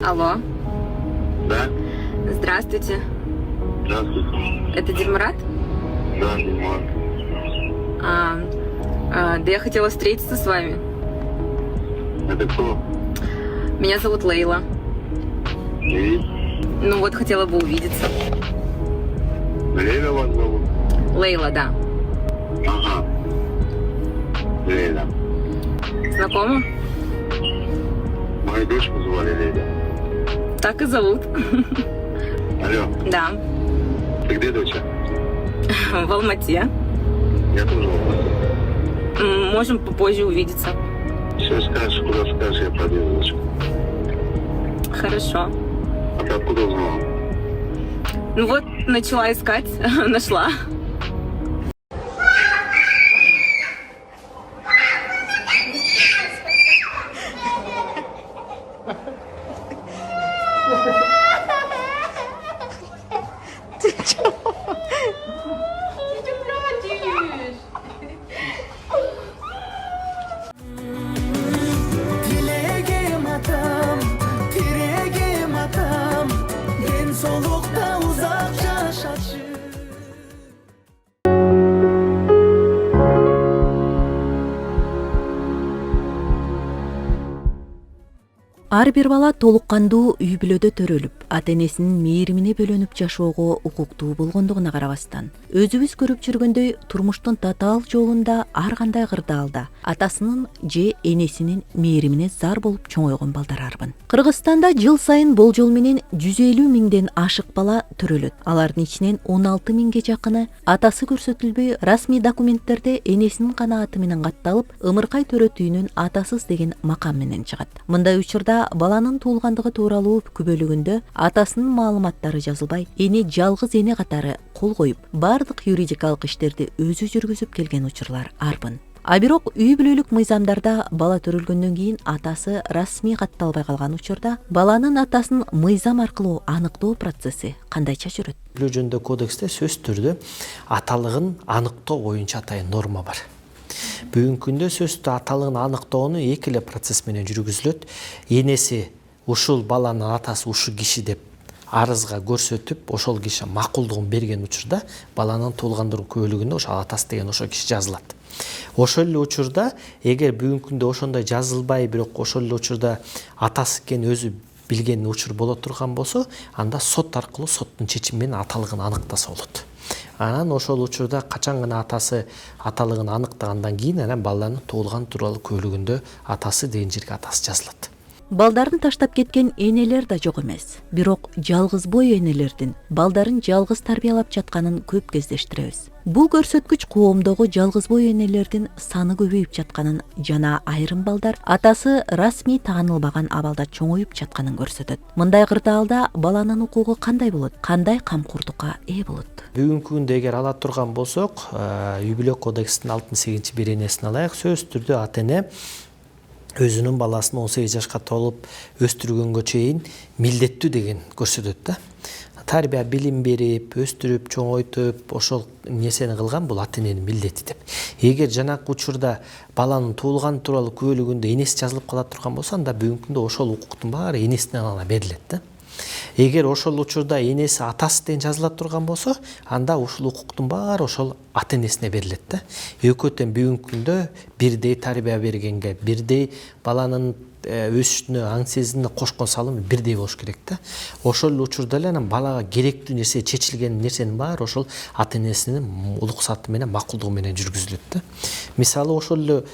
Алло, Да? здравствуйте. Здравствуйте. Это Дильмурат? Да, Димон. Да я хотела встретиться с вами. Это кто? Меня зовут Лейла. И? Ну вот, хотела бы увидеться. Лейла вас зовут? Лейла, да. Ага. Лейла. Знакома? Мою дочку звали Лейла. Так и зовут. Алло, Да, ты где, доча? в Алмате. Я тоже в Алмате. Можем попозже увидеться. Все скажешь, куда скажешь, я подъеду, дочка. Хорошо. А ты откуда узнала? Ну вот, начала искать, нашла. Dilegim atam, diregim atam, ben solukta uzak yaşaşı. Ар бир бала толук кандуу үй бүлөдө төрөлүп, ата энесинин мээримине бөлөнүп жашоого укуктуу болгондугуна карабастан, өзүбүз көрүп жүргөндөй турмуштун татаал жолунда ар кандай кырдаалда атасынын же энесинин мээримине зар болуп чоңойгон балдар арбын. Кыргызстанда жыл сайын болжол менен 150 миңден ашык бала төрөлөт. Алардын ичинен 16 миңге жакыны атасы көрсөтүлбөй расмий документтерде энесинин канааты менен катталып, ымыркай төрөтүүнүн атасыз деген макам менен чыгат. Мындай учурда баланын туулгандыгы тууралуу күбөлүгүндө атасынын маалыматтары жазылбай, эне жалгыз эне катары кол коюп, бардык юридикалык иштерди өзү жүргүзүп келген учурлар арбын. А бирок үй бүлөлүк мыйзамдарда бала төрөлгөндөн кийин атасы расмий катталбай калган учурда баланын атасын мыйзам аркылуу аныктоо процесси кандайча жүрөт? Үй бүлө жөнүндө кодексте сөзсүз түрдө аталыгын аныктоо боюнча атайын норма бар. Бүгүнкү күндө сөзсүз аталыгын аныктоону эки эле процесс менен жүргүзүлөт. Энеси ушул баланын атасы ушу киши деп арызга көрсөтүп, ошол киши макулдугун берген учурда баланын туулгандыгы күбөлүгүндө ошол атасы деген ошол киши жазылат. Ошол эле учурда эгер бүгүнкү күндө ошондой жазылбай, бирок ошол эле учурда атасы экенин өзү билген учур боло турган болсо, анда сот аркылуу соттун чечими менен аталыгын аныктаса болот. Анан ошол учурда качан гана атасы аталыгын аныктагандан кийин анан баланын туулган тууралуу күбөлүгүндө атасы деген жерге атасы жазылат. Балдарын таштап кеткен энелер да жок эмес. Бирок жалгыз бой энелердин балдарын жалгыз тарбиялап жатканын көп кездештиребиз. Бул көрсөткүч коомдогу жалгыз бой энелердин саны көбөйүп жатканын жана айрым балдар атасы расмий таанылбаган абалда чоңоюп жатканын көрсөтөт. Мындай кырдаалда баланын укугу кандай болот? Кандай камкордукка ээ болот? Бүгүнкү күндө эгер ала турган болсок, үй бүлө кодексинин 68 беренесин алайык, сөзсүз түрдө ата эне өзүнүн баласын 18 жашка толуп өстүргөнгө чейин милдеттүү деген көрсөтөт да. Тарбия билим берип, өстүрүп, чоңойтуп, ошол нерсени кылган бул ата эненин милдети деп. Эгер жанакы учурда баланын туулган тууралуу күбөлүгүндө энеси жазылып кала турган болсо, анда бүгүнкү күндө ошол укуктун баары энесине гана берилет да. Эгер ошол учурда энеси атасы деген жазыла турган болсо, анда ушул укуктун баары ошол ата энесине берилет да. Экөө тең бүгүнкү күндө бирдей тарбия бергенге, бирдей баланын өсүшүнө, аң сезимине кошкон салым бирдей болуш керек да. Ошол учурда эле анан балага керектүү нерсе чечилген нерсенин баары ошол ата энесинин уруксаты менен, макулдугу менен жүргүзүлөт да. Мисалы ошол эле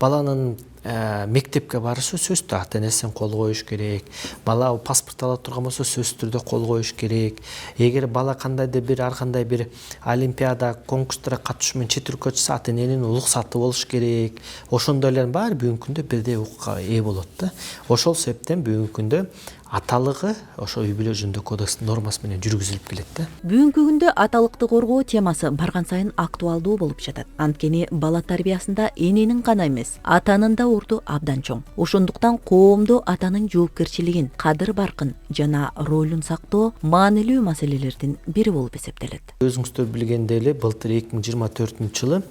баланын мектепке барышы сөзсүз ата энесинен кол коюш керек. Бала паспорт ала турган болсо сөзсүз түрдө кол коюш керек. Эгер бала кандайдыр бир ар кандай бир олимпиада, конкурстарга катышуу менен чет өлкөгө чыкса, ата эненин уруксаты болуш керек. Ошондойлордун баары бүгүнкү күндө бирдей укукка ээ болот да. Ошол себептен бүгүнкү күндө аталыгы ошо үй бүлө жөнүндө кодекстин нормасы менен жүргүзүлүп келет да. Бүгүнкү күндө аталыкты коргоо темасы барган сайын актуалдуу болуп жатат. Анткени бала тарбиясында эненин гана эмес, атанын да орду абдан чоң. Ошондуктан коомдо атанын жоопкерчилигин, кадыр баркын жана ролун сактоо маанилүү маселелердин бири болуп эсептелет. Өзүңүздөр билгендей эле былтыр 2024-жылы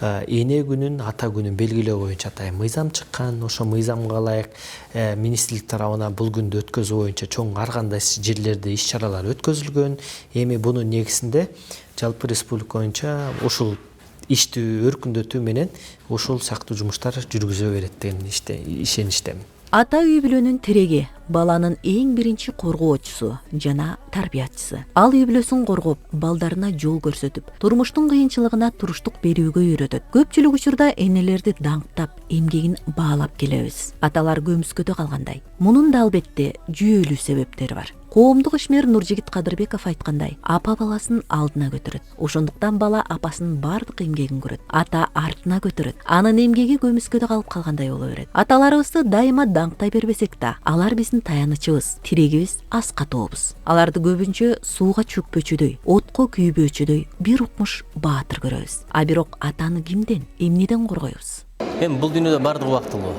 эне күнүн, ата күнүн белгилөө боюнча атайын мыйзам чыккан. Ошо мыйзамга ылайык министрлик тарабынан бул күндү өткөзүү боюнча чоң ар кандай жерлерде иш-чаралар өткөзүлгөн. Эми бунун негизинде жалпы республика боюнча ушул ишти өркүндөтүү менен ушул сактуу жумуштар жүргүзө берет деген ишеништемин. Ата үй бүлөнүн тиреги, баланын эң биринчи коргоочусу жана тарбиячысы. Ал үй бүлөсүн коргоп, балдарына жол көрсөтүп, турмуштун кыйынчылыгына туруштук берүүгө үйрөтөт. Көпчүлүк учурда энелерди даңктап, эмгегин баалап келебиз. Аталар көмүскөдө калгандай. Мунун да албетте жүйөлүү себептери бар. Коомдук ишмер Нуржигит Кадырбеков айткандай, апа баласын алдына көтөрөт. Ошондуктан бала апасынын бардык эмгегин көрөт. Ата артына көтөрөт. Анын эмгеги көмүскөдө калып калгандай боло берет. Аталарыбызды дайыма даңктай бербесек да, алар биздин таянычыбыз, тирегибиз, аска тообуз. Аларды көбүнчө сууга чөкпөчүдөй, отко күйбөөчүдөй бир укмуш баатыр көрөбүз. А бирок атаны кимден, эмнеден коргойбуз? Эми бул дүйнөдө бардыгы убактылуу.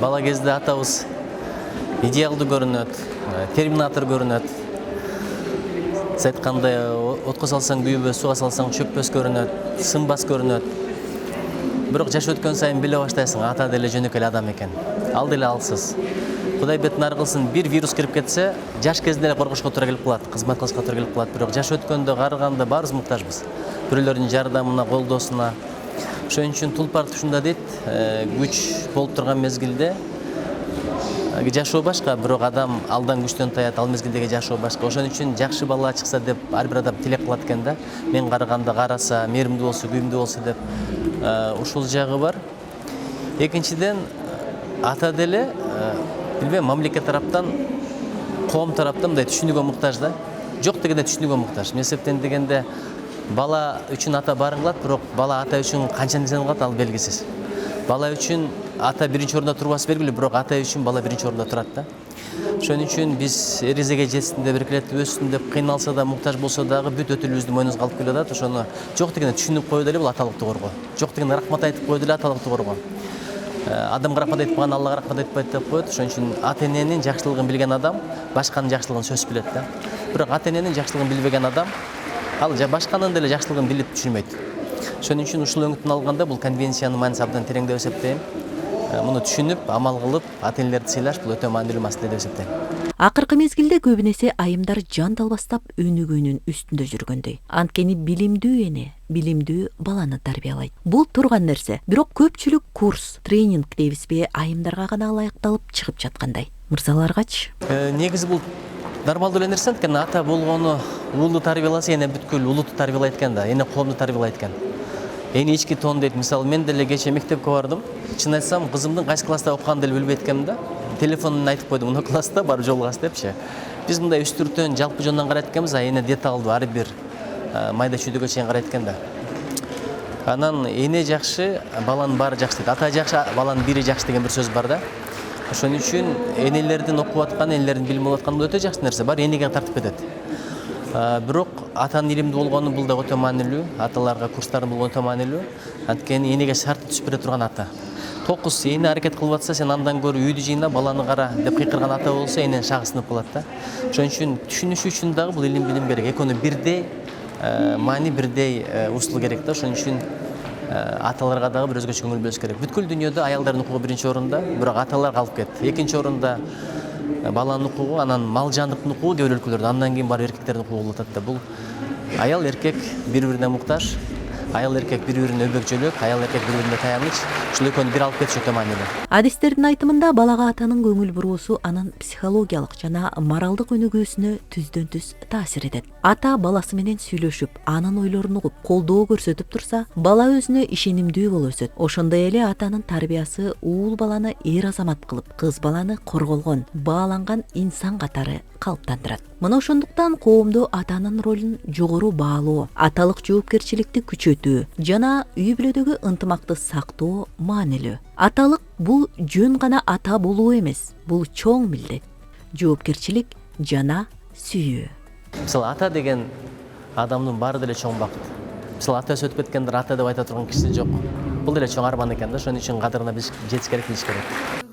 Бала кезде атабыз идеалдуу көрүнөт, терминатор көрүнөт. Сиз айткандай, отко салсаң күйбөс, сууга салсаң чөкпөс көрүнөт, сынбас көрүнөт. Бирок жаш өткөн сайын биле баштайсың, ата деле жөнөкөй эле адам экен. Ал деле алсыз. Кудай бетин ары кылсын, бир вирус кирип кетсе, жаш кезде эле коргошко туура келип калат, кызмат кылышка туура келип калат. Бирок жаш өткөндө карыганда баарыбыз муктажбыз. Бирөөлөрдүн жардамына, колдоосуна. Ошон үчүн Тулпар тушунда дейт, күч болуп турган мезгилде жашоо башка, бирок адам алдан күчтөн таят, ал мезгилдеги жашоо башка. Ошон үчүн жакшы бала чыкса деп ар бир адам тилек кылат экен да. Мен карыганда караса, мээримдүү болсо, күйүмдүү болсо деп ушул жагы бар. Экинчиден, ата деле билбейм, мамлекет тараптан, коом тараптан мындай түшүнүүгө муктаж да. Жок дегенде түшүнүүгө муктаж. Мектептен дегенде бала үчүн ата баарын кылат, бирок бала ата үчүн канча нерсени кылат, ал белгисиз. Бала үчүн ата биринчи орунда турбасы белгилүү, бирок ата үчүн бала биринчи орунда турат да. Ошон үчүн биз эрезеге жетсин деп, эркелетип өссүн деп кыйналса да, муктаж болсо дагы бүт өтүлүбүздү мойнубузга алып келип атат. Ошону жок дегенде түшүнүп коюу деле бул аталыкты коргоо. Жок дегенде рахмат айтып коюу деле аталыкты коргоо. Адамга рахмат айтпаган Аллага рахмат айтпайт деп коет. Ошон үчүн ата-эненин жакшылыгын билген адам башканын жакшылыгын сөзсүз билет да. Бирок ата-эненин жакшылыгын билбеген адам ал башканын деле жакшылыгын билип түшүнбөйт. Ошон үчүн ушул өңүтүн алганда бул конвенциянын мааниси абдан терең деп эсептейм. Муну түшүнүп, амал кылып, ата-энелерди сыйлаш бул өтө маанилүү маселе деп эсептейм. Акыркы мезгилде көбүнесе айымдар жан далбастап өнүгүүнүн үстүндө жүргөндөй. Анткени билимдүү эне билимдүү баланы тарбиялайт. Бул турган нерсе. Бирок көпчүлүк курс, тренинг дейбизби, айымдарга гана ылайыкталып чыгып жаткандай. Мырзаларгачы? Негизи бул нормалдуу эле нерсе, анткени ата болгону уулду тарбияласа, эне бүткүл улутту тарбиялайт экен да, эне коомду тарбиялайт экен. Эни ички тон дейт. Мисалы, мен деле кече мектепке бардым. Чын айтсам, кызымдын кайсы класста окуганын деле билбейт экенмин да. Телефонун айтып койдум, мына класста барып жолугасы депчи. Биз мындай үстүртөн жалпы жонунан карайт экенбиз, а эне деталдуу ар бир майда чүйдөгө чейин карайт экен да. Анан эне жакшы, баланын баары жакшы дейт. Ата жакшы, баланын бири жакшы деген бир сөз бар да. Ошон үчүн энелердин окуп атканы, энелердин билим алып атканы бул өтө жакшы нерсе. Бар энеге тартып кетет. Бирок атанын илимдүү болгону бул да өтө маанилүү, аталарга курстардын болгону өтө маанилүү. Анткени энеге шарт түзүп бере турган ата. Токус эне аракет кылып атса, сен андан көрү үйдү жыйна, баланы кара деп кыйкырган ата болсо, энен шагы сынып калат да. Ошон үчүн түшүнүш үчүн дагы бул илим билим керек. Экөөнү бирдей маани, бирдей усул керек да. Ошон үчүн аталарга дагы бир өзгөчө көңүл бөлүш керек. Бүткүл дүйнөдө аялдардын укугу биринчи орунда, бирок аталар калып кетти. Экинчи орунда баланын укугу, анан мал жандыктын укугу кээ бир өлкөлөрдө, андан кийин барып эркектердин укугу болуп атат да. Бул аял эркек бири-бирине муктаж, аял эркек бири-бирине өбөкчөлүк, аял эркек бири-бирине таяныч. Ушул экөөнү бир алып кетиш өтө маанилүү. Адистердин айтымында балага атанын көңүл буруусу анын психологиялык жана моралдык өнүгүүсүнө түздөн түз таасир этет. Ата баласы менен сүйлөшүп, анын ойлорун угуп, колдоо көрсөтүп турса, бала өзүнө ишенимдүү болуп өсөт. Ошондой эле атанын тарбиясы уул баланы эр азамат кылып, кыз баланы корголгон, бааланган инсан катары калыптандырат. Мына ошондуктан коомдо атанын ролун жогору баалоо, аталык жоопкерчиликти күчөтүү жана үй бүлөдөгү ынтымакты сактоо маанилүү. Аталык бул жөн гана ата болуу эмес, бул чоң милдет, жоопкерчилик жана сүйүү. Мисалы, ата деген адамдын баары деле чоң бакыт. Мисалы, ата өсүп кеткендер ата деп айта турган киши жок. бул деле чоң арман экен да, ошон үчүн кадырына жетиш керек, билиш керек.